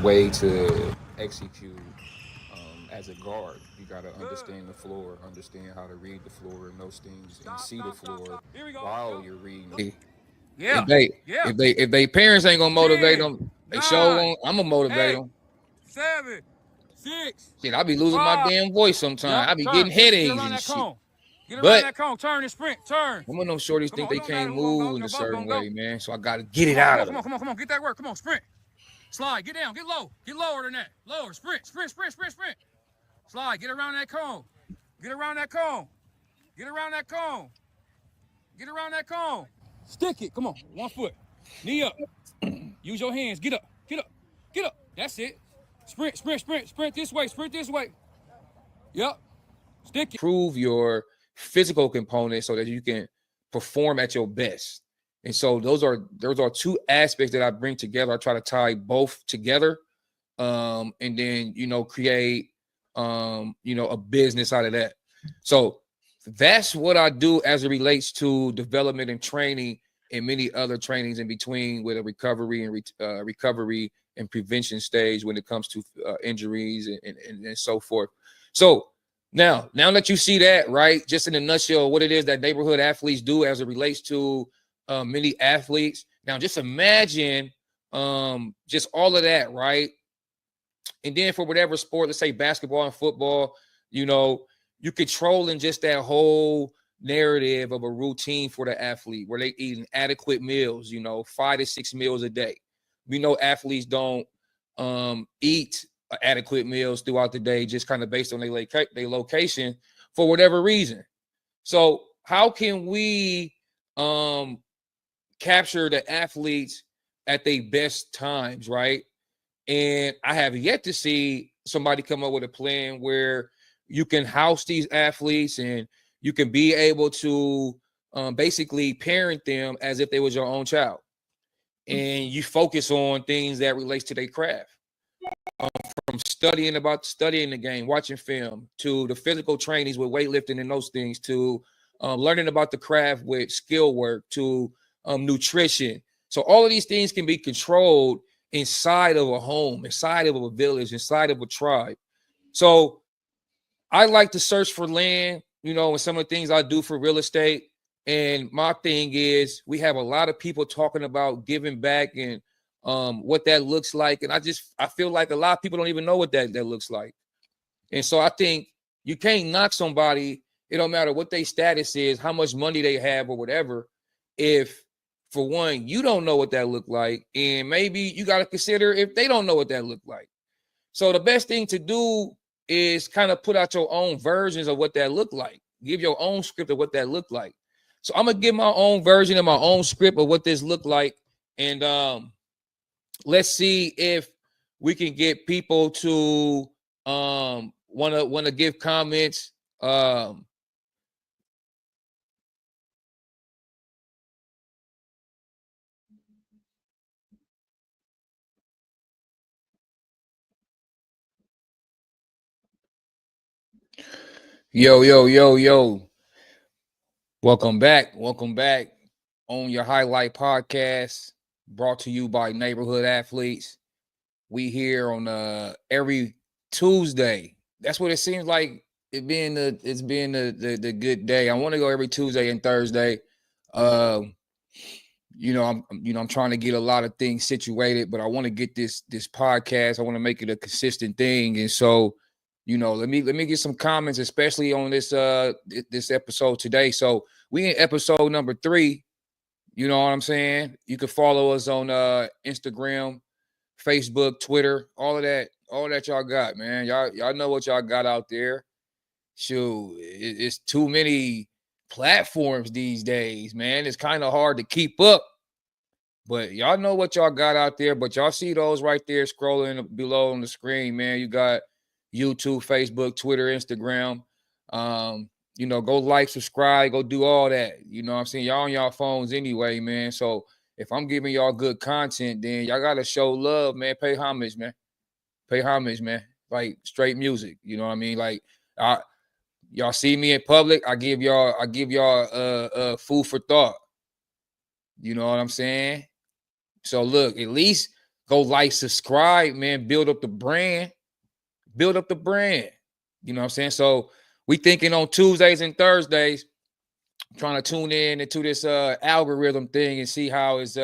way to execute as a guard. You got to understand the floor, understand how to read the floor and those things, and see the floor while you're reading. Yeah. If they parents ain't gonna motivate 10, them, they show 9, won't. I'm gonna motivate 8, them. 7, 6, Shit, I be losing my 5. damn voice sometimes. Yep. I be Turn. getting Get headaches around and that shit. cone. Get around But that cone. Turn and sprint. Turn. some of them shorties Come think on. It they don't matter can't who gonna go. move in They're a both certain gonna go. way, man. So I gotta get it Come on. out Come of on. Come them. on. Come on. Come on. Get that work. Come on. Sprint. Slide. Get down. Get low. Get lower than that. Lower. Sprint. Sprint. Sprint. Sprint. Sprint. Slide. Get around that cone. Get around that cone. Get around that cone. Get around that cone. Stick it. Come on. 1 foot. Knee up. Use your hands. Get up. Get up. Get up. That's it. Sprint. Sprint. Sprint. Sprint this way. Sprint this way. Yep. Stick it. Improve your physical component so that you can perform at your best. And so those are two aspects that I bring together. I try to tie both together, and then create a business out of that. So that's what I do as it relates to development and training, and many other trainings in between, with a recovery and prevention stage when it comes to injuries and so forth. So now that you see that, right, just in a nutshell, what it is that neighborhood athletes do as it relates to many athletes. Now, just imagine just all of that, right? And then for whatever sport, let's say basketball and football, you controlling just that whole narrative of a routine for the athlete where they eating adequate meals, 5 to 6 meals a day. We know athletes don't eat adequate meals throughout the day, just kind of based on their location for whatever reason. So how can we capture the athletes at their best times, right? And I have yet to see somebody come up with a plan where you can house these athletes and you can be able to basically parent them as if they was your own child. And you focus on things that relates to their craft. From studying the game, watching film, to the physical trainings with weightlifting and those things, to learning about the craft with skill work, to nutrition. So all of these things can be controlled inside of a home, inside of a village, inside of a tribe. So I like to search for land, and some of the things I do for real estate. And my thing is, we have a lot of people talking about giving back and what that looks like. And I feel like a lot of people don't even know what that looks like. And so I think you can't knock somebody. It don't matter what their status is, how much money they have or whatever. If, for one, you don't know what that look like, and maybe you got to consider if they don't know what that look like. So the best thing to do is kind of put out your own versions of what that look like. Give your own script of what that look like. So I'm gonna give my own version of my own script of what this look like, and let's see if we can get people to want to give comments. Yo. Welcome back on your highlight podcast, brought to you by Neighborhood Athletes. We here on every Tuesday. That's what it seems like. It's been the good day. I want to go every Tuesday and Thursday. I'm trying to get a lot of things situated, but I want to get this podcast. I want to make it a consistent thing, and so let me get some comments, especially on this episode today. So we in episode number 3. You know what I'm saying? You can follow us on Instagram, Facebook, Twitter, all of that y'all got, man. Y'all know what y'all got out there. Shoot, it's too many platforms these days, man. It's kind of hard to keep up. But y'all know what y'all got out there. But y'all see those right there scrolling below on the screen, man. You got YouTube, Facebook, Twitter, Instagram. Go like, subscribe, go do all that. You know what I'm saying? Y'all on y'all phones anyway, man. So if I'm giving y'all good content, then y'all gotta show love, man. Pay homage, man. Like straight music. You know what I mean? Like y'all see me in public, I give y'all food for thought. You know what I'm saying? So look, at least Go like, subscribe, man. Build up the brand. Build up the brand. You know what I'm saying? So we thinking on Tuesdays and Thursdays, trying to tune in into this algorithm thing and see how it's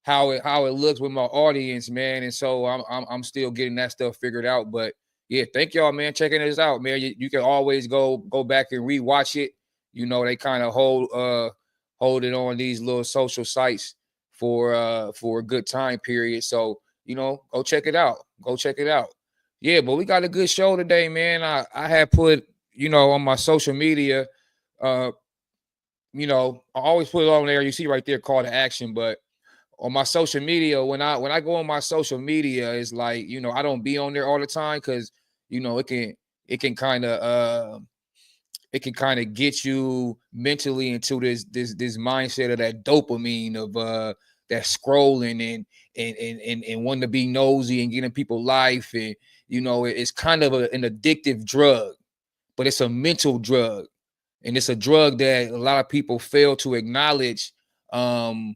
how it looks with my audience, man. And so I'm still getting that stuff figured out. But yeah, thank y'all, man, checking this out, man. You can always go back and rewatch it. You know, they kind of hold it on these little social sites for a good time period. So, you know, go check it out. Go check it out. Yeah, but we got a good show today, man. I had put, you know, on my social media, you know, I always put it on there. You see right there, call to action. But on my social media, when I go on my social media, it's like, you know, I don't be on there all the time because, you know, it can kind of get you mentally into this mindset of that dopamine of that scrolling and wanting to be nosy and getting people life. And, you know, it's kind of an addictive drug, but it's a mental drug. And it's a drug that a lot of people fail to acknowledge when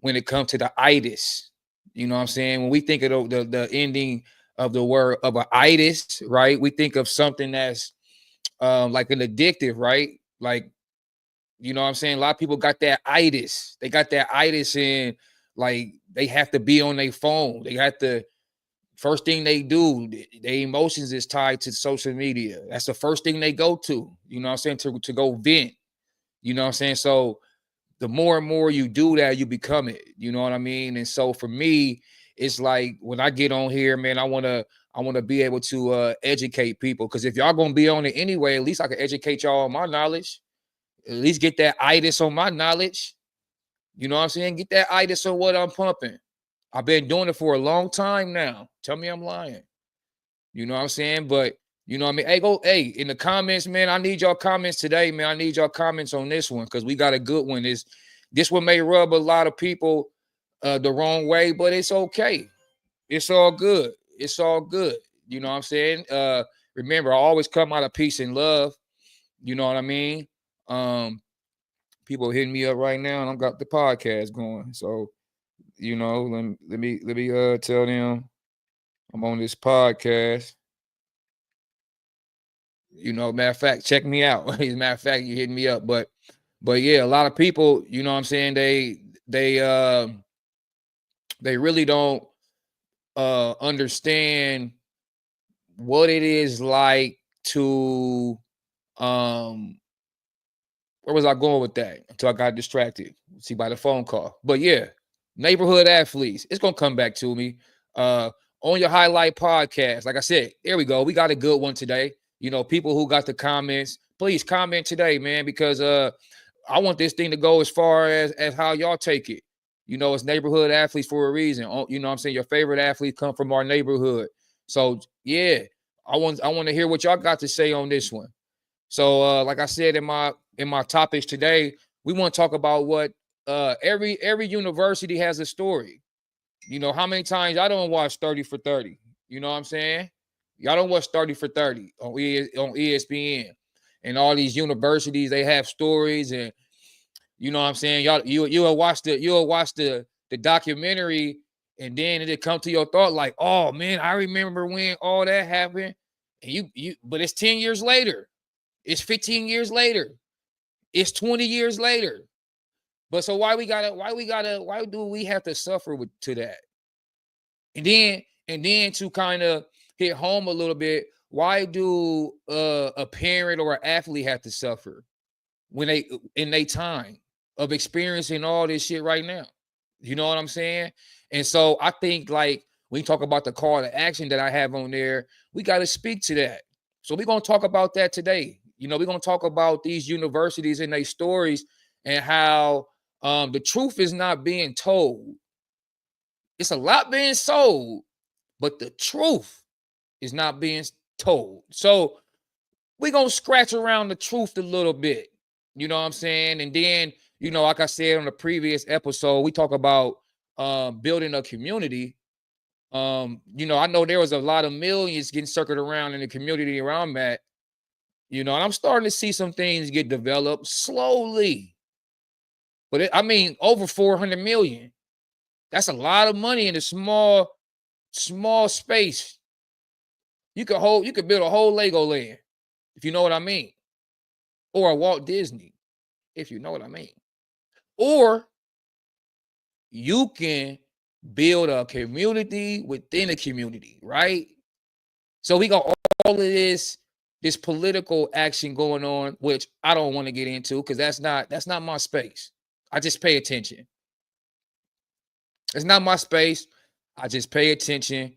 it comes to the itis. You know what I'm saying? When we think of the ending of the word of a itis, right? We think of something that's like an addictive, right? Like, you know what I'm saying? A lot of people got that itis. They got that itis and like they have to be on their phone. They have to, first thing they do, their emotions is tied to social media. That's the first thing they go to, you know what I'm saying, to go vent. You know what I'm saying? So the more and more you do that, you become it. You know what I mean? And so for me, it's like when I get on here, man, I want to be able to educate people. Because if y'all gonna be on it anyway, at least I can educate y'all on my knowledge. At least get that itis on my knowledge. You know what I'm saying? Get that itis on what I'm pumping. I've been doing it for a long time now. Tell me I'm lying. You know what I'm saying? But you know what I mean? Hey, in the comments, man. I need y'all comments today, man. I need y'all comments on this one because we got a good one. This one may rub a lot of people the wrong way, but it's okay. It's all good. It's all good. You know what I'm saying? Remember, I always come out of peace and love. You know what I mean? People hitting me up right now, and I've got the podcast going. So, you know, let me tell them I'm on this podcast. You know, matter of fact, check me out. As a matter of fact, you hitting me up. But yeah, a lot of people, you know what I'm saying, they really don't understand what it is like to where was I going with that until I got distracted? See, by the phone call. But yeah, neighborhood athletes. It's gonna come back to me. On your highlight podcast. Like I said, there we go. We got a good one today. You know, people who got the comments, please comment today, man, because I want this thing to go as far as how y'all take it. You know, it's neighborhood athletes for a reason. You know what I'm saying? Your favorite athletes come from our neighborhood. So yeah, I want to hear what y'all got to say on this one. So like I said in my topics today, we want to talk about what every university has a story. You know, how many times I don't watch 30 for 30? You know what I'm saying? Y'all don't watch 30 for 30 on ESPN. And all these universities, they have stories, and you know what I'm saying? You'll watch the documentary, and then it'll come to your thought like, oh man, I remember when all that happened. And but it's 10 years later. It's 15 years later. It's 20 years later. But so why do we have to suffer to that? And then to kind of hit home a little bit, why do a parent or an athlete have to suffer when they in their time of experiencing all this shit right now? You know what I'm saying? And so I think like when you talk about the call to action that I have on there, we got to speak to that. So we're going to talk about that today. You know, we're going to talk about these universities and their stories and how the truth is not being told. It's a lot being sold, but the truth is not being told. So we're going to scratch around the truth a little bit. You know what I'm saying? And then, you know, like I said on the previous episode, we talk about building a community. You know, I know there was a lot of millions getting circled around in the community where I'm at. You know, and I'm starting to see some things get developed slowly. But I mean, over 400 million. That's a lot of money in a small space. You could build a whole Lego land, if you know what I mean, or a Walt Disney, if you know what I mean. Or you can build a community within a community, right? So we got all of this political action going on, which I don't want to get into because that's not my space. I just pay attention. It's not my space. I just pay attention,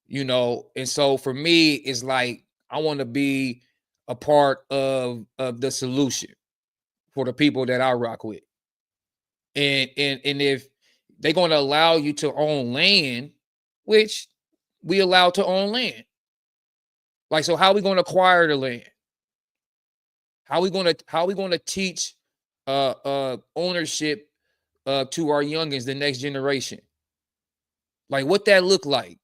and so for me, it's like I want to be a part of the solution for the people that I rock with. And if they're going to allow you to own land, which we allow to own land. Like, so how are we going to acquire the land? How are we going to teach ownership to our youngins, the next generation? Like, what that look like?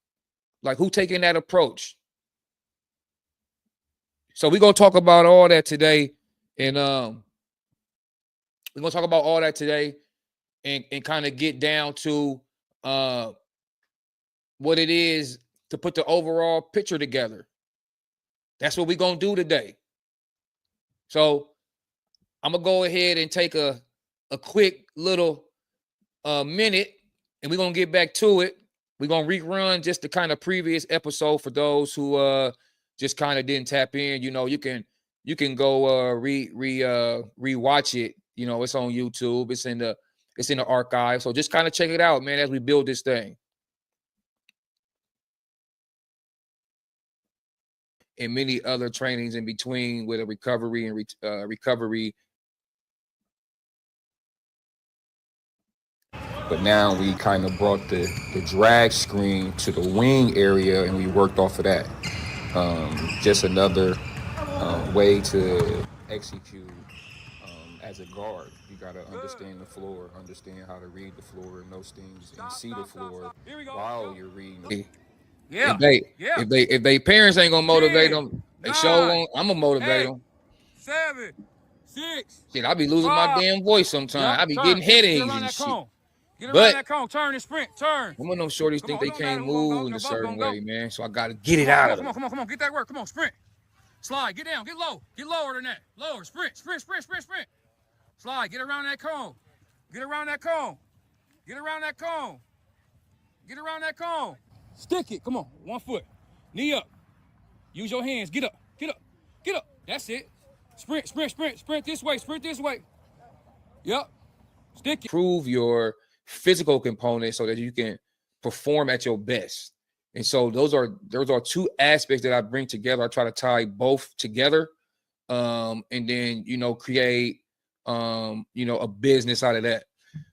Like, who taking that approach? So we're gonna talk about all that today, and we're gonna talk about all that today, and kind of get down to what it is to put the overall picture together. That's what we're gonna do today. So I'm gonna go ahead and take a quick little minute, and we're gonna get back to it. We're gonna rerun just the kind of previous episode for those who just kind of didn't tap in. You can go rewatch it. It's on YouTube. It's in the archive. So just kind of check it out, man, as we build this thing. And many other trainings in between with a recovery and recovery. But now we kind of brought the drag screen to the wing area, and we worked off of that. Just another way to execute as a guard. You got to understand the floor, understand how to read the floor and those things, and see the floor while you're reading. Yeah. If they parents ain't gonna motivate them, they sure won't. I'm gonna motivate them. 7, 6. Shit, I be losing my damn voice sometimes. I be getting headaches and shit. Get around that cone, turn and sprint, turn. Some of them shorties think they can't move in a certain way, man. So I gotta get it out of them. Come on, get that work. Come on, sprint. Slide, get down, get low. Get lower than that. Lower, sprint. Slide, get around that cone. Get around that cone. Stick it, come on, 1 foot. Knee up. Use your hands, get up. That's it. Sprint this way. Yep. Stick it. Improve your physical component so that you can perform at your best. And so those are two aspects that I bring together. I try to tie both together, and then create a business out of that.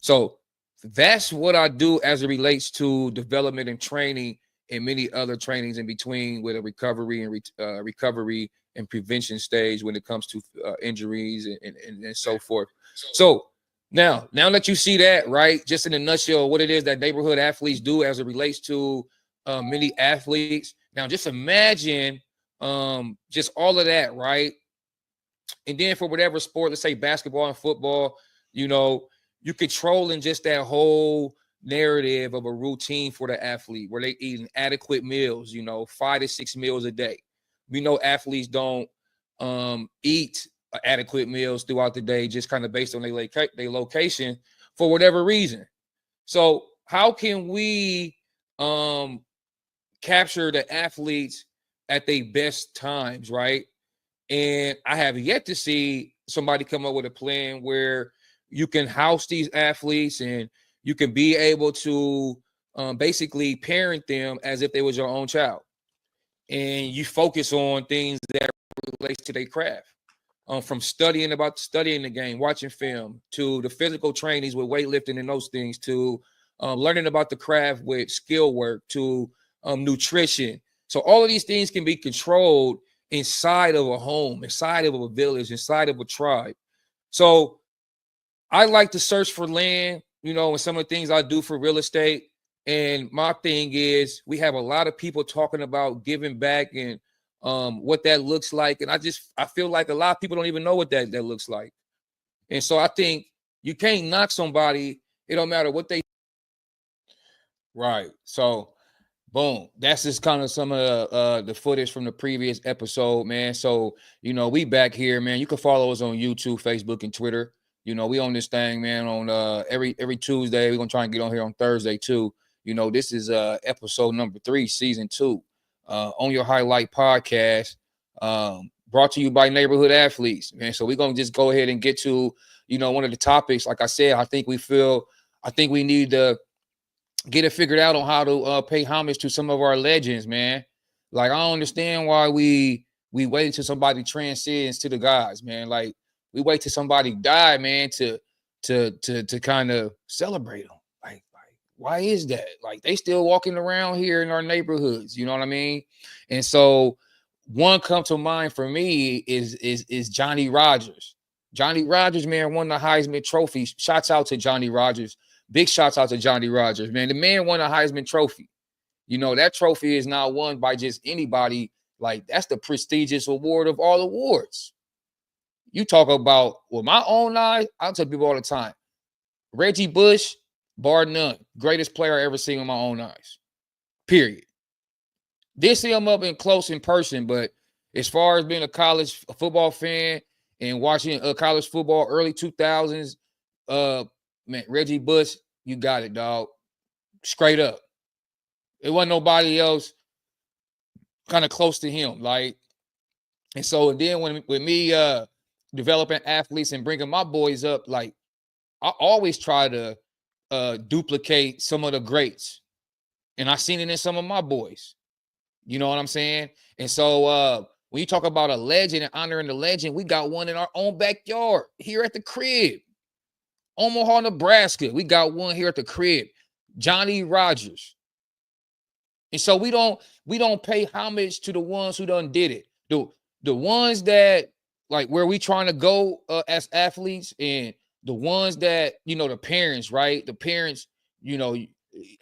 So that's what I do as it relates to development and training, and many other trainings in between with a recovery and prevention stage when it comes to injuries and so forth. So now that you see that, right, just in a nutshell, what it is that neighborhood athletes do as it relates to many athletes. Now just imagine just all of that, right? And then for whatever sport, let's say basketball and football, you controlling just that whole narrative of a routine for the athlete where they eating adequate meals, 5 to 6 meals a day. We know athletes don't eat adequate meals throughout the day, just kind of based on their location for whatever reason. So how can we capture the athletes at their best times, right? And I have yet to see somebody come up with a plan where you can house these athletes and you can be able to basically parent them as if they was your own child. And you focus on things that relates to their craft. From studying the game, watching film, to the physical trainings with weightlifting and those things, to learning about the craft with skill work, to nutrition. So all of these things can be controlled inside of a home, inside of a village, inside of a tribe. So I like to search for land, and some of the things I do for real estate. And my thing is, we have a lot of people talking about giving back and what that looks like. And I feel like a lot of people don't even know what that looks like. And so I think you can't knock somebody. It don't matter what they. Right. So boom. That's just kind of some of the footage from the previous episode, man. So, we back here, man. You can follow us on YouTube, Facebook, and Twitter. We on this thing, man, on every Tuesday. We're gonna try and get on here on Thursday too. This is episode number 3, season 2. On your highlight podcast. Brought to you by Neighborhood Athletes, man. So we're gonna just go ahead and get to, one of the topics. Like I said, I think we need to get it figured out on how to pay homage to some of our legends, man. Like, I don't understand why we wait until somebody transcends to the gods, man. Like, we wait till somebody die, man, to kind of celebrate them. Like, why is that? Like, they still walking around here in our neighborhoods, you know what I mean? And so one come to mind for me is Johnny Rodgers. Johnny Rodgers, man, won the Heisman Trophy. Shouts out to Johnny Rodgers. Big shouts out to Johnny Rodgers, man. The man won a Heisman Trophy. That trophy is not won by just anybody. Like, that's the prestigious award of all awards. You talk about, with my own eyes, I'll tell people all the time, Reggie Bush, bar none, greatest player I ever seen with my own eyes. Period. Did see him up in close in person, but as far as being a college football fan and watching college football early 2000s, man, Reggie Bush, you got it, dog. Straight up. It wasn't nobody else kind of close to him. Like, and so then with me developing athletes and bringing my boys up, like, I always try to duplicate some of the greats. And I seen it in some of my boys. You know what I'm saying? And so when you talk about a legend and honoring the legend, we got one in our own backyard here at the crib. Omaha, Nebraska. We got one here at the crib. Johnny Rodgers. And so we don't pay homage to the ones who done did it. The ones that, like, where we trying to go as athletes, and the ones that, the parents, right? The parents, I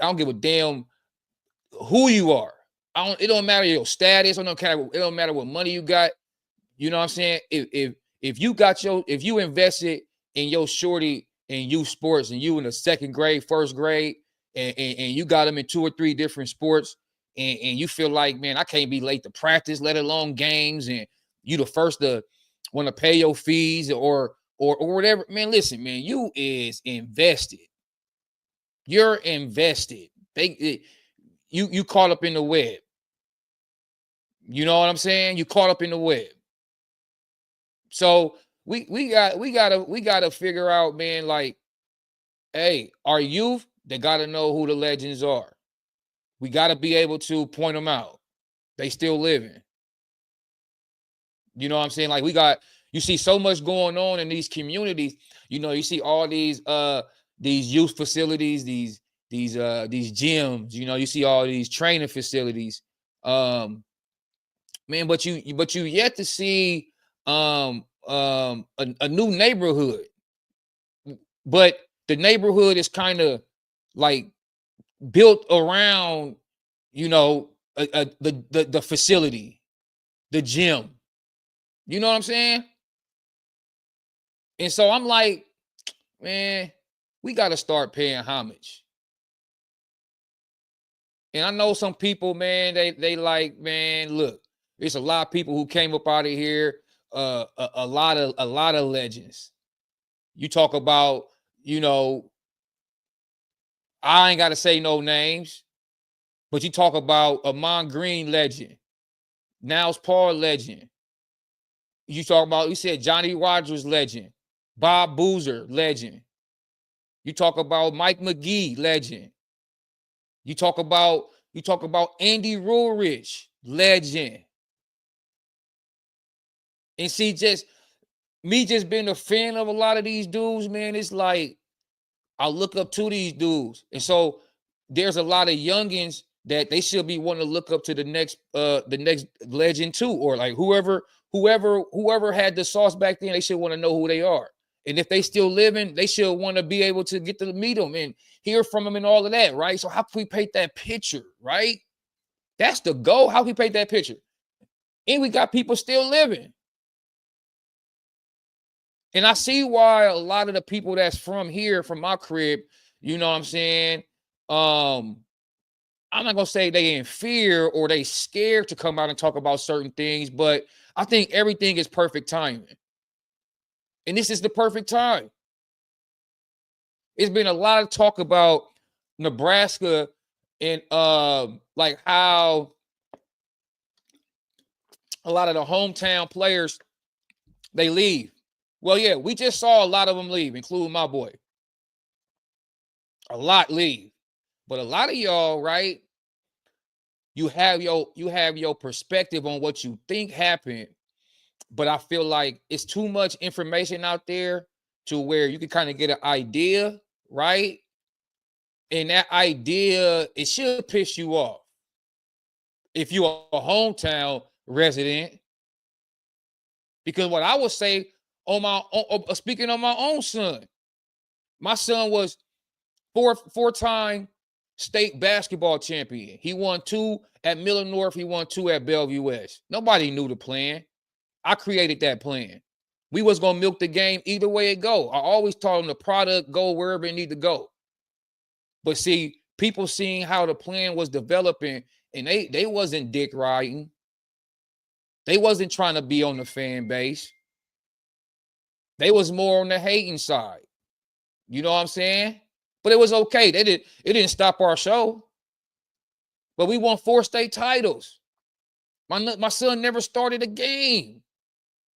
don't give a damn who you are. It don't matter your status. It don't matter what money you got. You know what I'm saying? If you invested in your shorty in youth sports, and you in the second grade, first grade, and you got them in 2 or 3 different sports, and you feel like, man, I can't be late to practice, let alone games, and you the first to want to pay your fees or whatever, man, listen, man, you is invested. You're invested. You caught up in the web. You know what I'm saying? You caught up in the web. So we gotta figure out, man, like, hey, our youth, they gotta know who the legends are. We gotta be able to point them out. They still living. You know what I'm saying? Like, you see so much going on in these communities. You see all these youth facilities, these gyms, you see all these training facilities. Man, but you yet to see a new neighborhood. But the neighborhood is kind of like built around, the facility, the gym. You know what I'm saying? And so I'm like, man, we got to start paying homage. And I know some people, man, they like, man, look, there's a lot of people who came up out of here, a lot of legends. You talk about, I ain't got to say no names, but you talk about Amon Green, legend, Niles Paul, legend. You said Johnny Rodgers, legend, Bob Boozer, legend. You talk about Mike McGee, legend. You talk about Andy Rulrich, legend. And see, just being a fan of a lot of these dudes, man, it's like I look up to these dudes. And so there's a lot of youngins that they should be wanting to look up to the next legend too, or like whoever had the sauce back then, they should want to know who they are. And if they still living, they should want to be able to get to meet them and hear from them and all of that, right? So how can we paint that picture, right? That's the goal. How can we paint that picture? And we got people still living. And I see why a lot of the people that's from here, from my crib, you know what I'm saying? I'm not gonna say they in fear or they scared to come out and talk about certain things, but I think everything is perfect timing. And this is the perfect time. It's been a lot of talk about Nebraska and like how a lot of the hometown players they leave. Well, yeah, we just saw a lot of them leave, including my boy. A lot leave. But a lot of y'all, right? You have your perspective on what you think happened, but I feel like it's too much information out there to where you can kind of get an idea, right? And that idea, it should piss you off if you're a hometown resident. Because what I would say on my own, speaking on my own son, my son was four-time state basketball champion. He won 2 at Miller North. He won 2 at Bellevue West. Nobody knew the plan. I created that plan. We was going to milk the game either way it go. I always told them the product go wherever it need to go. But see, people seeing how the plan was developing, and they wasn't dick riding. They wasn't trying to be on the fan base. They was more on the hating side. You know what I'm saying? But it was okay. It didn't stop our show. But we won 4 state titles. My son never started a game.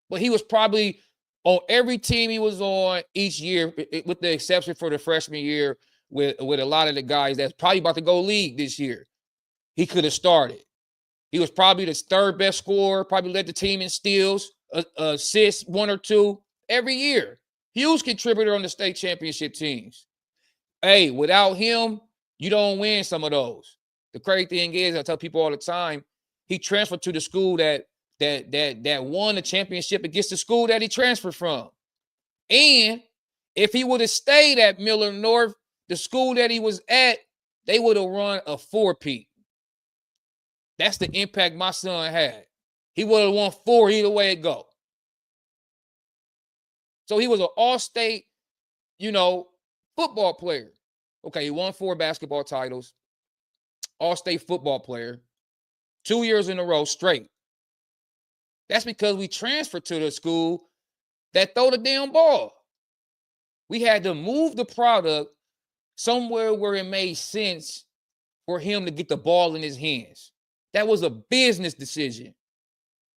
But he was probably on every team he was on each year, with the exception for the freshman year with a lot of the guys that's probably about to go league this year. He could have started. He was probably the 3rd best scorer, probably led the team in steals, assists, 1 or 2 every year. Huge contributor on the state championship teams. Hey, without him, you don't win some of those. The crazy thing is, I tell people all the time, he transferred to the school that won the championship against the school that he transferred from. And if he would have stayed at Miller North, the school that he was at, they would have run a 4-peat. That's the impact my son had. He would have won 4 either way it go. So he was an all-state, football player. Okay, he won 4 basketball titles, all-state football player, 2 years in a row straight. That's because we transferred to the school that throw the damn ball. We had to move the product somewhere where it made sense for him to get the ball in his hands. That was a business decision.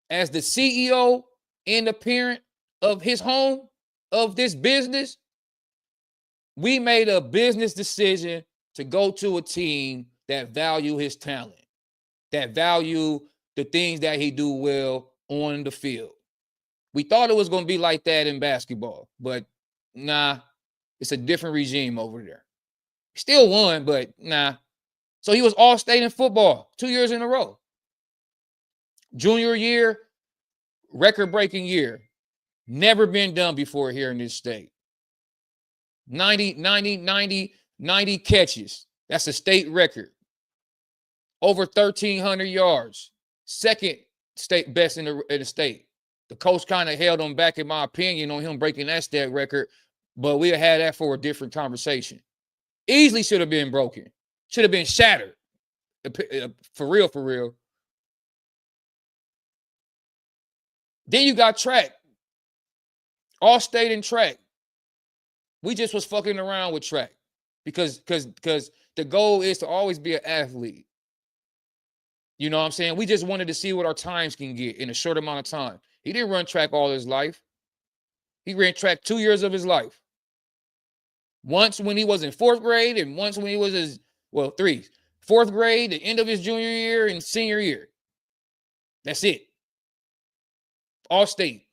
As the CEO and the parent of his home, of this business, we made a business decision to go to a team that value his talent, that value the things that he do well on the field. We thought it was going to be like that in basketball, but nah, it's a different regime over there. Still won, but nah. So he was all-state in football 2 years in a row. Junior year, record-breaking year. Never been done before here in this state. 90 catches. That's a state record. Over 1,300 yards. Second state best in the state. The coach kind of held him back, in my opinion, on him breaking that state record, but we had that for a different conversation. Easily should have been broken. Should have been shattered. For real. Then you got track. All state in track. We just was fucking around with track because the goal is to always be an athlete. You know what I'm saying? We just wanted to see what our times can get in a short amount of time. He didn't run track all his life. He ran track 2 years of his life. Once when he was in 4th grade and once when he was 3. 4th grade, the end of his junior year and senior year. That's it. All state.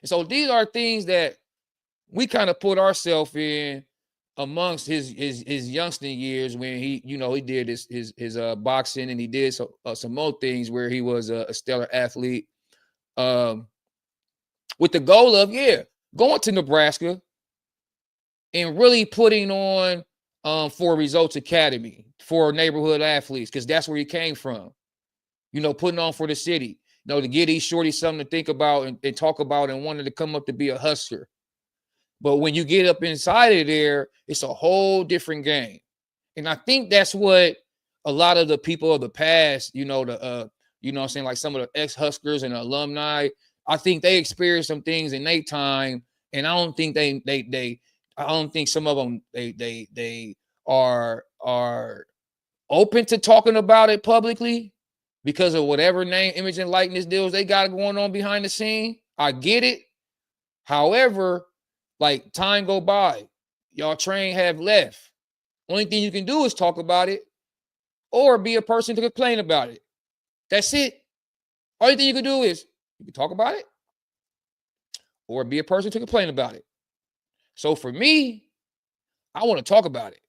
And so these are things that we kind of put ourselves in amongst his youngster years when he did his boxing, and he did some more things where he was a stellar athlete, with the goal of going to Nebraska and really putting on for Results Academy for neighborhood athletes, because that's where he came from. Putting on for the city, to give these shorties something to think about and talk about, and wanted to come up to be a hustler. But when you get up inside of there, it's a whole different game. And I think that's what a lot of the people of the past, you know, I'm saying, like some of the ex-Huskers and alumni, I think they experienced some things in their time, and I don't think I don't think some of them they are open to talking about it publicly because of whatever name, image, and likeness deals they got going on behind the scene. I get it. However, like time go by, y'all train have left. Only thing you can do is talk about it or be a person to complain about it. That's it. Only thing you can do is you can talk about it or be a person to complain about it. So for me, I want to talk about it.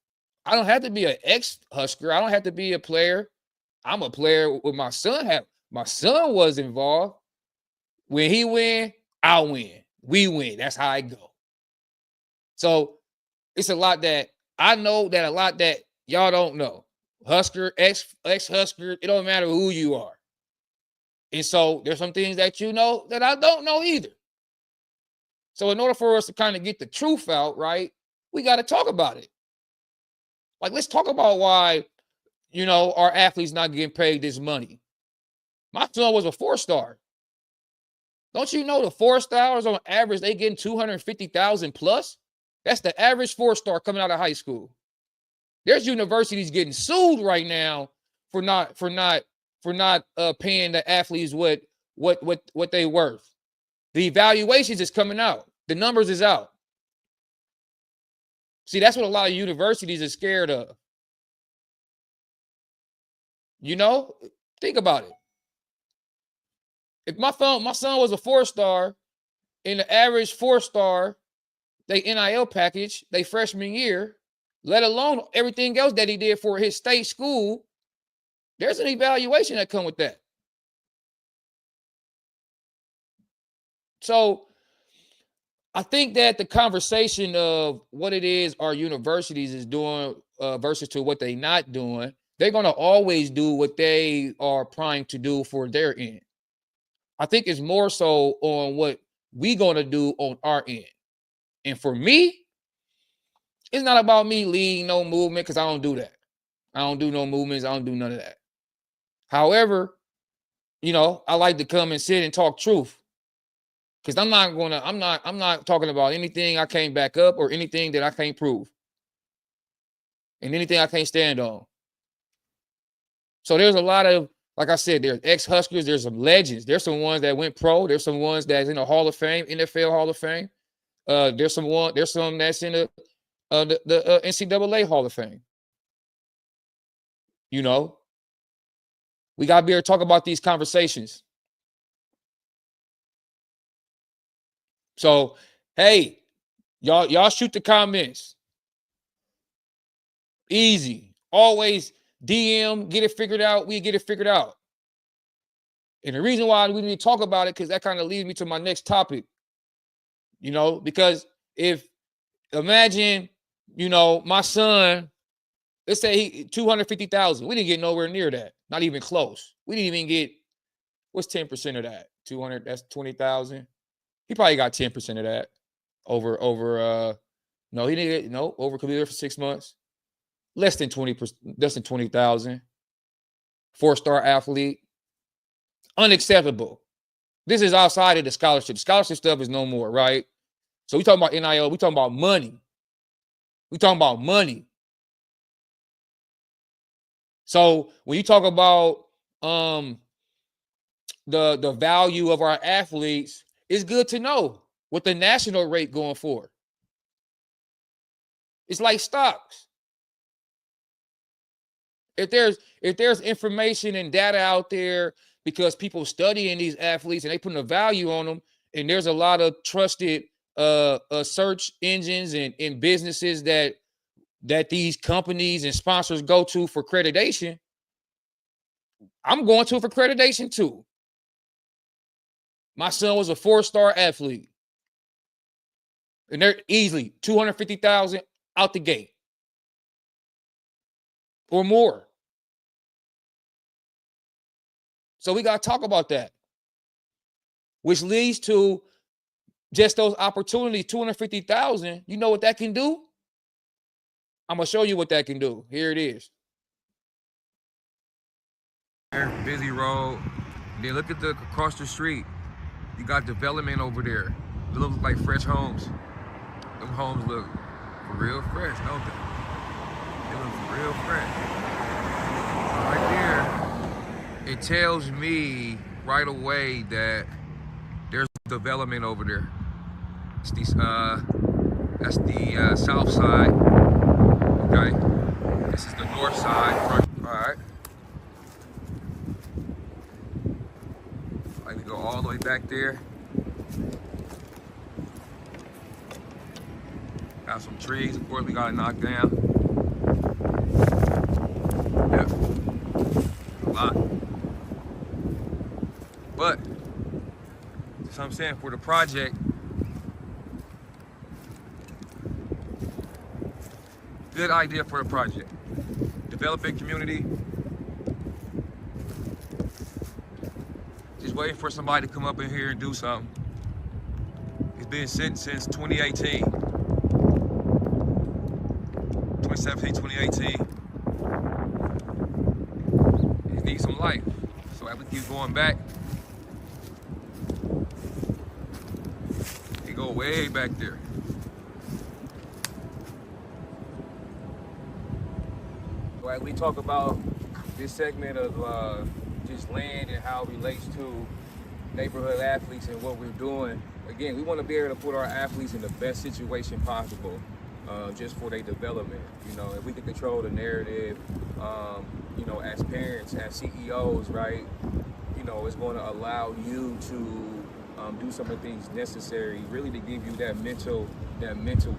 I don't have to be an ex-Husker. I don't have to be a player. I'm a player with my son. My son was involved. When he win, I'll win. We win. That's how I go. So it's a lot that I know, that a lot that y'all don't know. Husker, ex-Husker, it don't matter who you are. And so there's some things that you know that I don't know either. So in order for us to kind of get the truth out, right, we got to talk about it. Like, let's talk about why, our athletes not getting paid this money. My son was a 4-star. Don't you know the 4-stars on average, they getting 250,000 plus? That's the average 4-star coming out of high school. There's universities getting sued right now for not paying the athletes what they worth. The evaluations is coming out. The numbers is out. See, that's what a lot of universities are scared of. Think about it. If my son was a 4-star, in the average 4-star, they NIL package, they freshman year, let alone everything else that he did for his state school, there's an evaluation that come with that. So I think that the conversation of what it is our universities is doing versus to what they're not doing, they're going to always do what they are trying to do for their end. I think it's more so on what we going to do on our end. And for me, it's not about me leading no movement, because I don't do that. I don't do no movements. I don't do none of that. However, I like to come and sit and talk truth. Because I'm not talking about anything I can't back up or anything that I can't prove. And anything I can't stand on. So there's a lot of, like I said, there's ex-Huskers, there's some legends. There's some ones that went pro. There's some ones that's in the Hall of Fame, NFL Hall of Fame. There's some that's in the NCAA Hall of Fame. We gotta be able to talk about these conversations. So, hey, y'all shoot the comments. Easy. Always DM, get it figured out. We get it figured out. And the reason why we need to talk about it, because that kind of leads me to my next topic. Because imagine, my son, let's say he 250,000. We didn't get nowhere near that. Not even close. We didn't even get, what's 10% of that? 200, that's 20,000. He probably got 10% of that over no, he didn't get, no, over, could be there for 6 months. Less than 20,000. 4-star athlete. Unacceptable. This is outside of the scholarship. Scholarship stuff is no more, right? So we talking about NIL. We talking about money. We talking about money. So when you talk about the value of our athletes, it's good to know what the national rate going for. It's like stocks. If there's information and data out there, because people studying these athletes and they putting a value on them, and there's a lot of trusted search engines and businesses that these companies and sponsors go to for accreditation, I'm going to for accreditation too. My son was a 4-star athlete, and they're easily 250,000 out the gate or more. So we got to talk about that, which leads to just those opportunities. 250,000. You know what that can do? I'm gonna show you what that can do. Here it is. Busy road. Then look at the across the street. You got development over there. It looks like fresh homes. Them homes look real fresh, don't they? They look real fresh. Right there, it tells me right away that there's development over there. It's that's the south side. Okay, this is the north side. All right. I can go all the way back there. Got some trees, of course, we gotta knock down. Yeah, a lot. But, that's what I'm saying, for the project, good idea for the project. Developing community. Just waiting for somebody to come up in here and do something. It's been sitting since 2018. 2017, 2018. It needs some life. So as we keep going back, it go way back there. So as we talk about this segment of just land and how it relates to neighborhood athletes and what we're doing, again, we want to be able to put our athletes in the best situation possible. Just for their development. You know, if we can control the narrative, you know, as parents, as CEOs, right, you know, it's going to allow you to do some of the things necessary really to give you that mental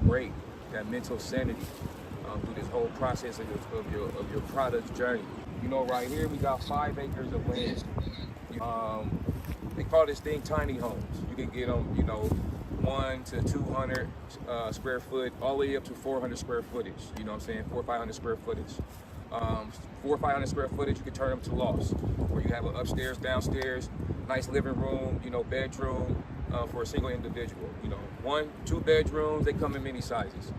break, that mental sanity through this whole process of your product journey. You know, right here we got 5 acres of land. They call this thing tiny homes. You can get them, you know, 1 to 200 square foot, all the way up to 400 square footage. You know what I'm saying? 400 or 500 square footage. 400 or 500 square footage, you can turn them to lofts, where you have an upstairs, downstairs, nice living room, you know, bedroom for a single individual. You know, 1, 2 bedrooms. They come in many sizes.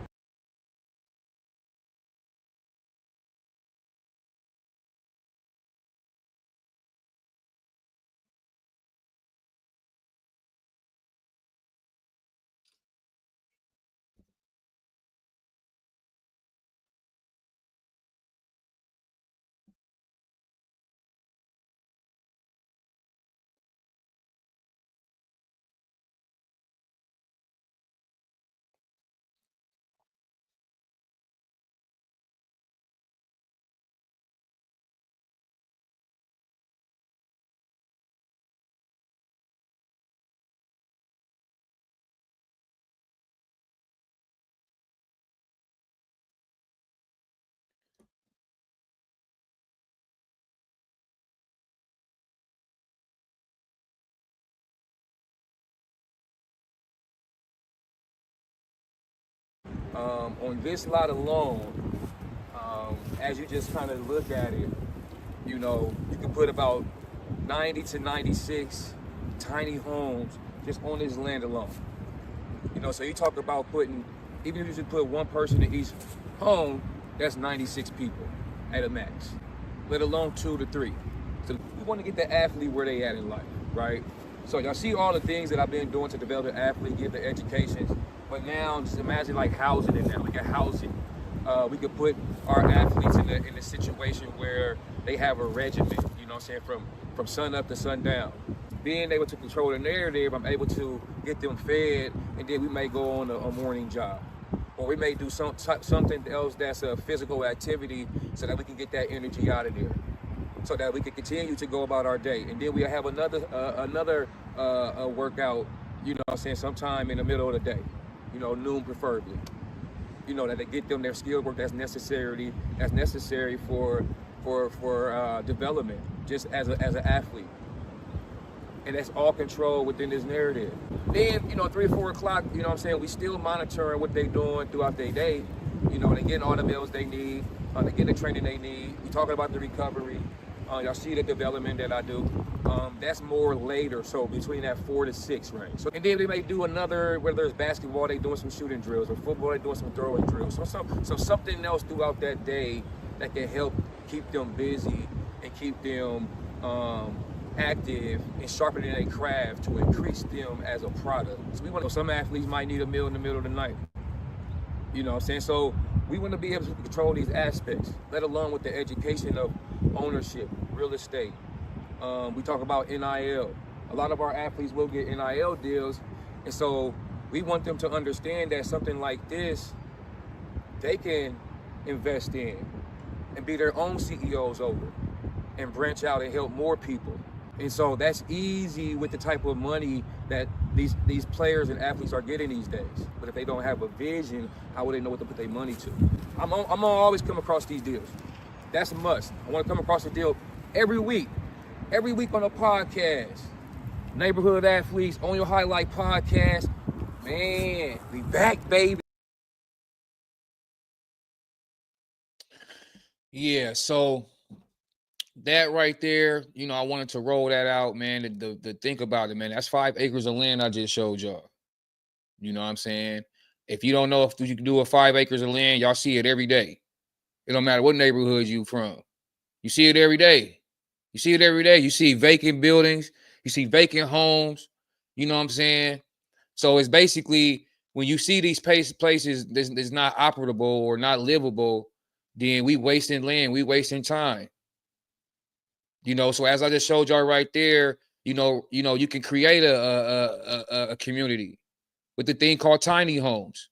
On this lot alone, as you just kind of look at it, you know, you can put about 90 to 96 tiny homes just on this land alone. You know, so you talk about putting, even if you just put 1 person in each home, that's 96 people at a max, let alone 2 to 3. So we want to get the athlete where they at in life, right? So y'all see all the things that I've been doing to develop the athlete, give the education, but now just imagine like housing it now. We got housing. We could put our athletes in a situation where they have a regimen, you know what I'm saying, from sun up to sundown. Being able to control the narrative, I'm able to get them fed, and then we may go on a morning job. Or we may do something else that's a physical activity so that we can get that energy out of there, so that we can continue to go about our day. And then we have another workout, you know what I'm saying, sometime in the middle of the day, you know, noon preferably. You know, that they get them their skill work that's necessary for development, just as an athlete. And that's all controlled within this narrative. Then, you know, 3 or 4 o'clock, you know what I'm saying, we still monitoring what they're doing throughout their day. You know, they're getting all the meals they need, they're getting the training they need. We're talking about the recovery. Y'all see the development that I do. That's more later, so between that 4 to 6 range. So, and then they may do another, whether it's basketball, they doing some shooting drills, or football, they doing some throwing drills. So something else throughout that day that can help keep them busy and keep them active and sharpening their craft to increase them as a product. So some athletes might need a meal in the middle of the night. You know what I'm saying? So we want to be able to control these aspects, let alone with the education of ownership, real estate. We talk about NIL. A lot of our athletes will get NIL deals. And so we want them to understand that something like this, they can invest in and be their own CEOs over and branch out and help more people. And so that's easy with the type of money that these players and athletes are getting these days. But if they don't have a vision, how would they know what to put their money to? I'm gonna always come across these deals. That's a must. I want to come across a deal every week on a podcast. Neighborhood Athletes on Your Highlight podcast. Man, we back, baby. Yeah, so that right there, you know, I wanted to roll that out, man. To think about it, man. That's 5 acres of land I just showed y'all. You know what I'm saying? If you don't know if you can do a 5 acres of land, y'all see it every day. It don't matter what neighborhood you from. You see it every day. You see it every day. You see vacant buildings. You see vacant homes. You know what I'm saying? So it's basically when you see these places that's not operable or not livable, then we wasting land. We wasting time. You know, so as I just showed y'all right there, you know, you can create a community with the thing called tiny homes.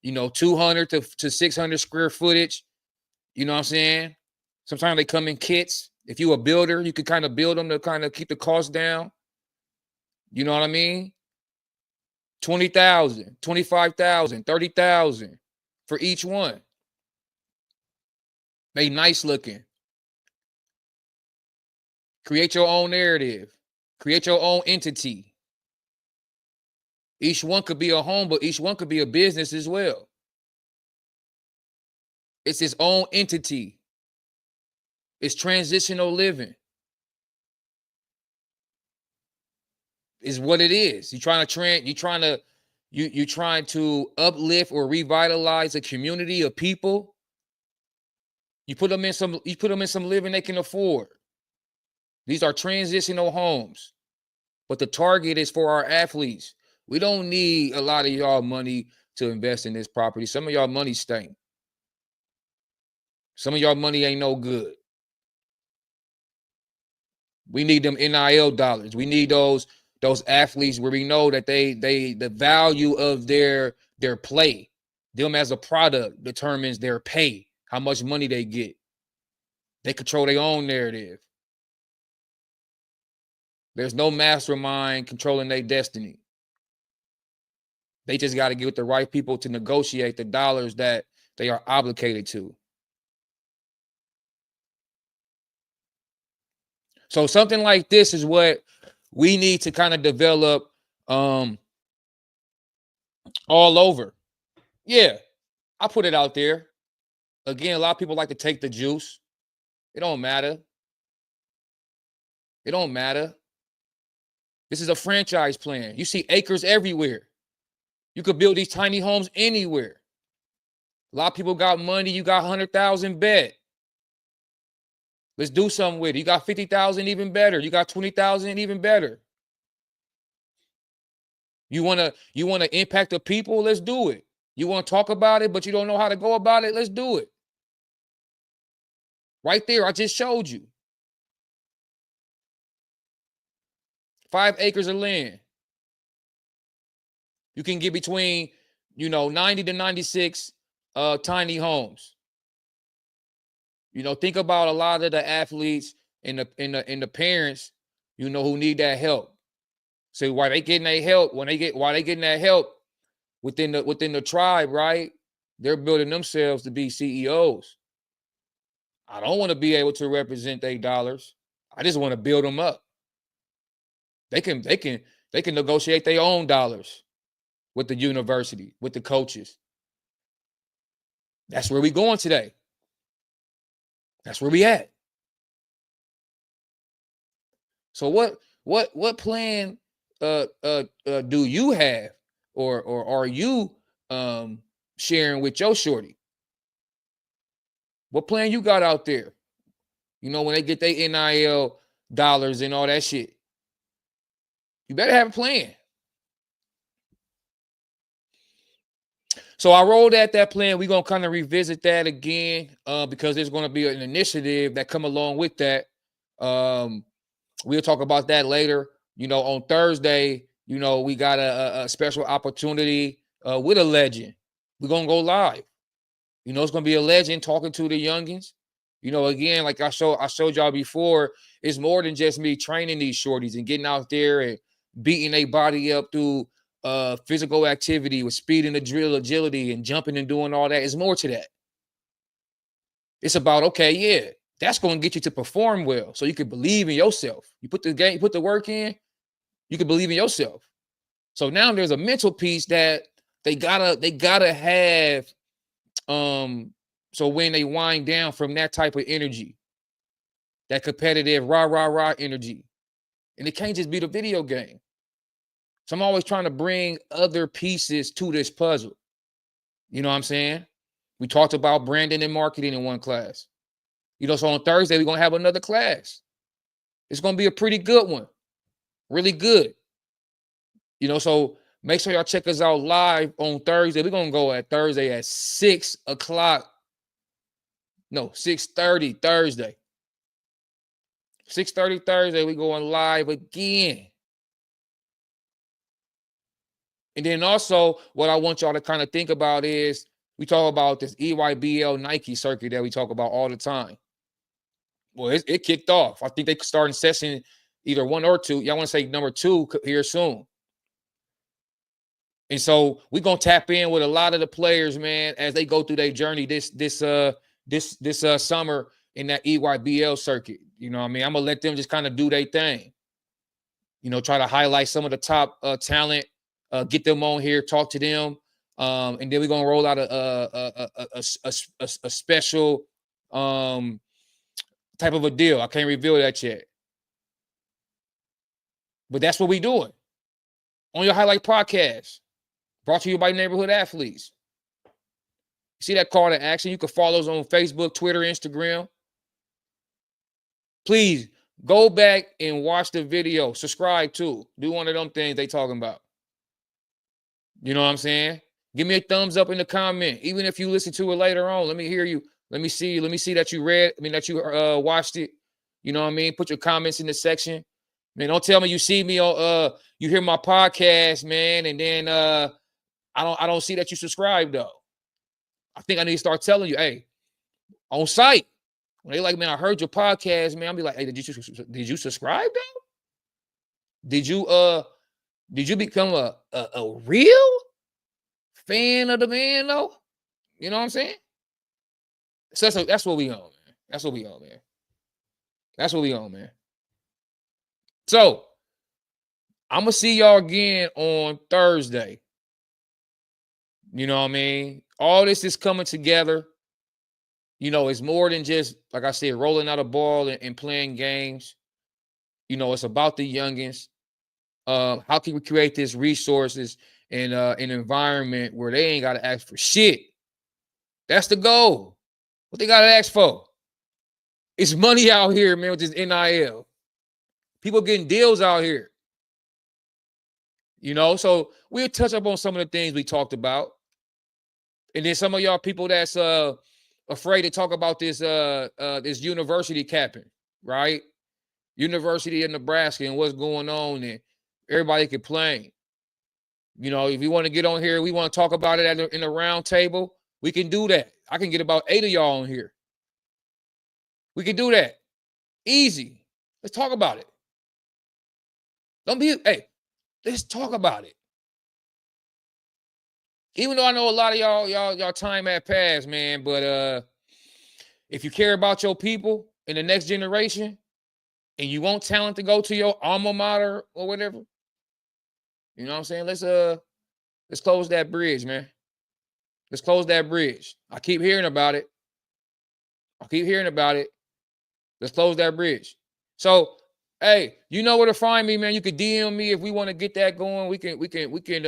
You know, 200 to 600 square footage. You know what I'm saying? Sometimes they come in kits. If you a builder, you can kind of build them to kind of keep the cost down. You know what I mean? 20,000, 25,000, 30,000 for each one. They nice looking. Create your own narrative. Create your own entity. Each one could be a home, but each one could be a business as well. It's its own entity. It's transitional living. Is what it is. You're trying to uplift or revitalize a community of people. You put them in some living they can afford. These are transitional homes. But the target is for our athletes. We don't need a lot of y'all money to invest in this property. Some of y'all money stink. Some of y'all money ain't no good. We need them NIL dollars. We need those athletes where we know that the value of their play, them as a product determines their pay, how much money they get. They control their own narrative. There's no mastermind controlling their destiny. They just got to get with the right people to negotiate the dollars that they are obligated to. So something like this is what we need to kind of develop all over. Yeah, I put it out there. Again, a lot of people like to take the juice. It don't matter. It don't matter. This is a franchise plan. You see acres everywhere. You could build these tiny homes anywhere. A lot of people got money. You got 100,000 bet. Let's do something with it. You got 50,000, even better. You got 20,000, even better. You wanna impact the people? Let's do it. You want to talk about it, but you don't know how to go about it? Let's do it. Right there, I just showed you. 5 acres of land. You can get between, 90 to 96 tiny homes. Think about a lot of the athletes and the parents, who need that help. So why they getting that help? Why they getting that help within the tribe, right? They're building themselves to be CEOs. I don't want to be able to represent their dollars. I just want to build them up. They can negotiate their own dollars with the university, with the coaches. That's where we going today. That's where we at. So what plan do you have, or are you sharing with your shorty? What plan you got out there? You know, when they get their NIL dollars and all that shit, you better have a plan. So I rolled at that plan. We're gonna kind of revisit that again, because there's gonna be an initiative that come along with that. We'll talk about that later. You know, on Thursday, you know, we got a special opportunity with a legend. We're gonna go live. You know, it's gonna be a legend talking to the youngins. You know, again, like I showed y'all before, it's more than just me training these shorties and getting out there and beating their body up through physical activity with speed and the drill, agility, and jumping and doing all that. It's more to that. It's about, okay, yeah, that's going to get you to perform well, so you can believe in yourself. You put the work in, you can believe in yourself. So now there's a mental piece that they gotta have. So when they wind down from that type of energy, that competitive rah energy, and it can't just be the video game. So I'm always trying to bring other pieces to this puzzle. You know what I'm saying? We talked about branding and marketing in one class. You know, so on Thursday, we're going to have another class. It's going to be a pretty good one. Really good. You know, so make sure y'all check us out live on Thursday. We're going to go at Thursday at 6 o'clock. No, 6:30 Thursday. 6:30 Thursday, we're going live again. And then also, what I want y'all to kind of think about is, we talk about this EYBL Nike circuit that we talk about all the time. Well, it kicked off. I think they started session either 1 or 2. Y'all want to say number 2 here soon. And so we're gonna tap in with a lot of the players, man, as they go through their journey this summer in that EYBL circuit. You know what I mean? I'm gonna let them just kind of do their thing. You know, try to highlight some of the top talent, get them on here, talk to them, and then we're gonna roll out a special type of a deal. I can't reveal that yet, but that's what we're doing on your highlight podcast, brought to you by Neighborhood Athletes. You see that call to action? You can follow us on Facebook, Twitter, Instagram. Please go back and watch the video. Subscribe too. Do one of them things they talking about. You know what I'm saying? Give me a thumbs up in the comment. Even if you listen to it later on, let me hear you. Let me see that you that you watched it. You know what I mean? Put your comments in the section. Man, don't tell me you see me on you hear my podcast, man, and then I don't see that you subscribe though. I think I need to start telling you, hey, on site. When they like, man, I heard your podcast, man. I'll be like, hey, did you subscribe though? Did you become a real fan of the man though? You know what I'm saying? So that's what we on, man. That's what we on, man. That's what we on, man. So I'm gonna see y'all again on Thursday. You know what I mean? All this is coming together. You know, it's more than just, like I said, rolling out a ball and playing games. You know, it's about the youngins. How can we create this resources and an environment where they ain't got to ask for shit? That's the goal. What they got to ask for? It's money out here, man, with this NIL. People getting deals out here. You know, so we'll touch up on some of the things we talked about. And then some of y'all people that's afraid to talk about this this university capping, right? University of Nebraska and what's going on, and everybody complain. You know, if you want to get on here, we want to talk about it in a round table, we can do that. I can get about 8 of y'all on here. We can do that. Easy. Let's talk about it. Let's talk about it. Even though I know a lot of y'all time had passed, man, but if you care about your people in the next generation and you want talent to go to your alma mater or whatever, you know what I'm saying? Let's close that bridge, man. Let's close that bridge. I keep hearing about it. Let's close that bridge. So Hey, you know where to find me, man. You can DM me if we want to get that going. We can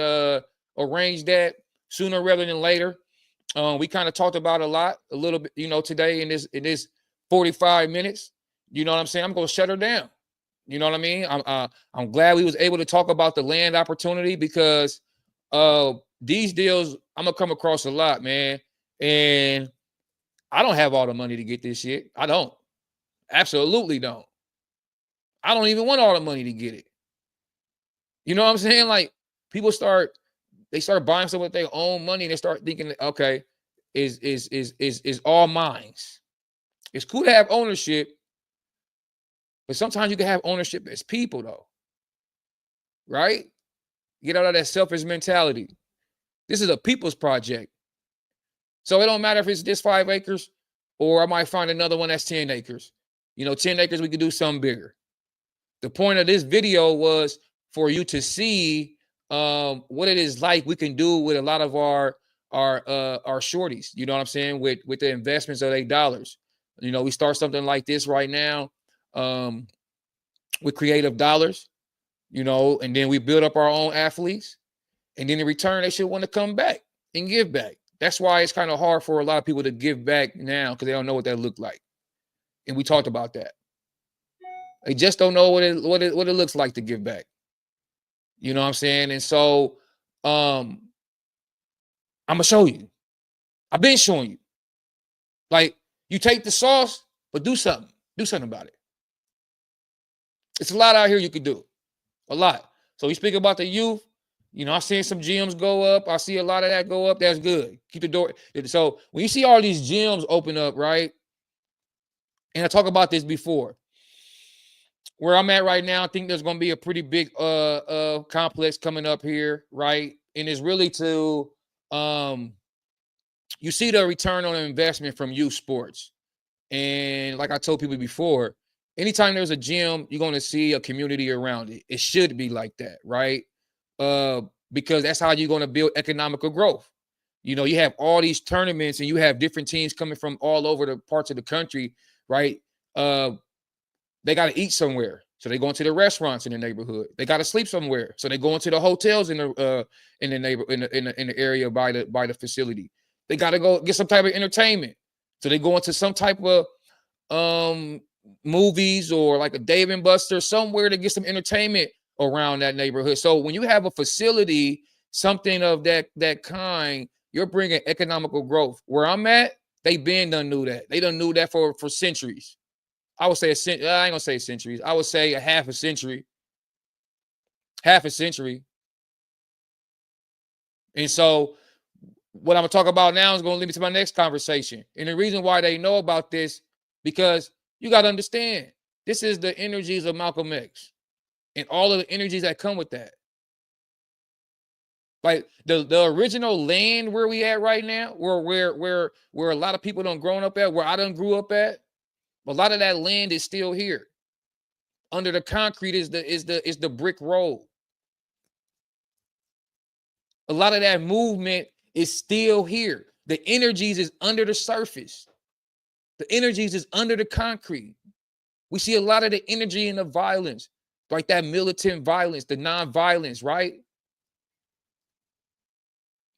arrange that sooner rather than later. We kind of talked about a little bit, today in this 45 minutes. You know what I'm saying? I'm gonna shut her down. You know what I mean? I'm glad we was able to talk about the land opportunity because these deals I'm gonna come across a lot, man. And I don't have all the money to get this shit. I don't. Absolutely don't. I don't even want all the money to get it. You know what I'm saying? Like people start buying stuff with their own money and they start thinking, okay, is all mines. It's cool to have ownership, but sometimes you can have ownership as people though. Right? Get out of that selfish mentality. This is a people's project. So it don't matter if it's this 5 acres or I might find another one that's 10 acres. 10 acres, we could do something bigger. The point of this video was for you to see what it is like we can do with a lot of our shorties. You know what I'm saying? With the investments of $8. We start something like this right now with creative dollars, and then we build up our own athletes. And then in return, they should want to come back and give back. That's why it's kind of hard for a lot of people to give back now because they don't know what that look like. And we talked about that. They just don't know what it looks like to give back. You know what I'm saying? And so I'm gonna show you. I've been showing you. Like you take the sauce, but do something. Do something about it. It's a lot out here you could do. A lot. So we speak about the youth. I've seen some gyms go up. I see a lot of that go up. That's good. Keep the door. So when you see all these gyms open up, right? And I talk about this before. Where I'm at right now, I think there's going to be a pretty big complex coming up here, right? And it's really to you see the return on investment from youth sports. And like I told people before, anytime there's a gym, you're going to see a community around it. It should be like that, right? Because that's how you're going to build economical growth. You have all these tournaments and you have different teams coming from all over the parts of the country, right? They got to eat somewhere. So they go into the restaurants in the neighborhood. They got to sleep somewhere. So they go into the hotels in the area by the facility. They got to go get some type of entertainment. So they go into some type of movies or like a Dave and Buster somewhere to get some entertainment around that neighborhood. So when you have a facility, something of that kind, you're bringing economical growth. Where I'm at, they been done knew that. They done knew that for centuries. I would say I ain't gonna say centuries. I would say a half a century. Half a century. And so what I'm gonna talk about now is gonna lead me to my next conversation. And the reason why they know about this, because you got to understand, this is the energies of Malcolm X and all of the energies that come with that. Like the original land where we at right now, where a lot of people done grown up at, where I done grew up at, a lot of that land is still here. Under the concrete is the brick road. A lot of that movement is still here. The energies is under the surface. The energies is under the concrete. We see a lot of the energy and the violence, like that militant violence, the non-violence, right?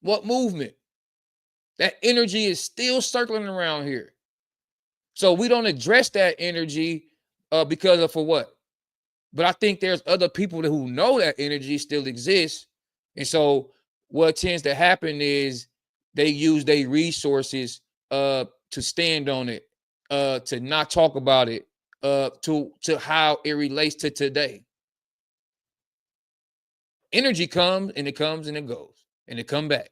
What movement? That energy is still circling around here. So we don't address that energy because of for what? But I think there's other people who know that energy still exists. And so what tends to happen is they use their resources to stand on it, to not talk about it, to how it relates to today. Energy comes and it comes and it goes and it come back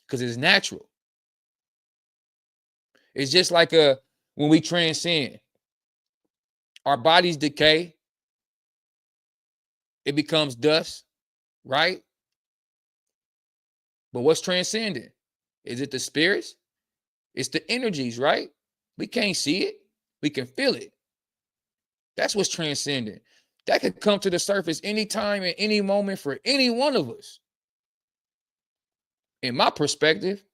because it's natural. It's just like when we transcend, our bodies decay, it becomes dust, right? But what's transcending? Is it the spirits? It's the energies, right? We can't see it. We can feel it. That's what's transcending. That could come to the surface anytime at any moment for any one of us. In my perspective.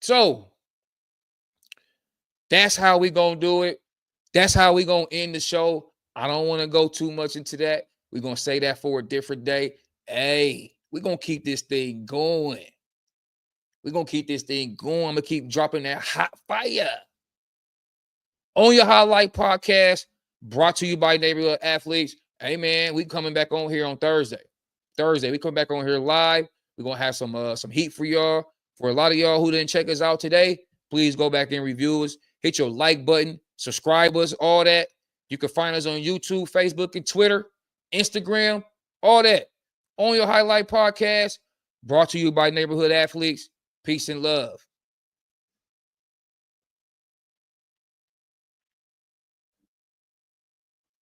So that's how we gonna do it. That's how we gonna end the show. I don't want to go too much into that. We're gonna say that for a different day. Hey, we're gonna keep this thing going. We're gonna keep this thing going. I'm gonna keep dropping that hot fire. On Your Highlight podcast, brought to you by Neighborhood Athletes. Hey man, we coming back on here on Thursday. We come back on here live. We're gonna have some heat for y'all. For a lot of y'all who didn't check us out today, please go back and review us. Hit your like button, subscribe us, all that. You can find us on YouTube, Facebook, and Twitter, Instagram, all that. On Your Highlight podcast, brought to you by Neighborhood Athletes. Peace and love.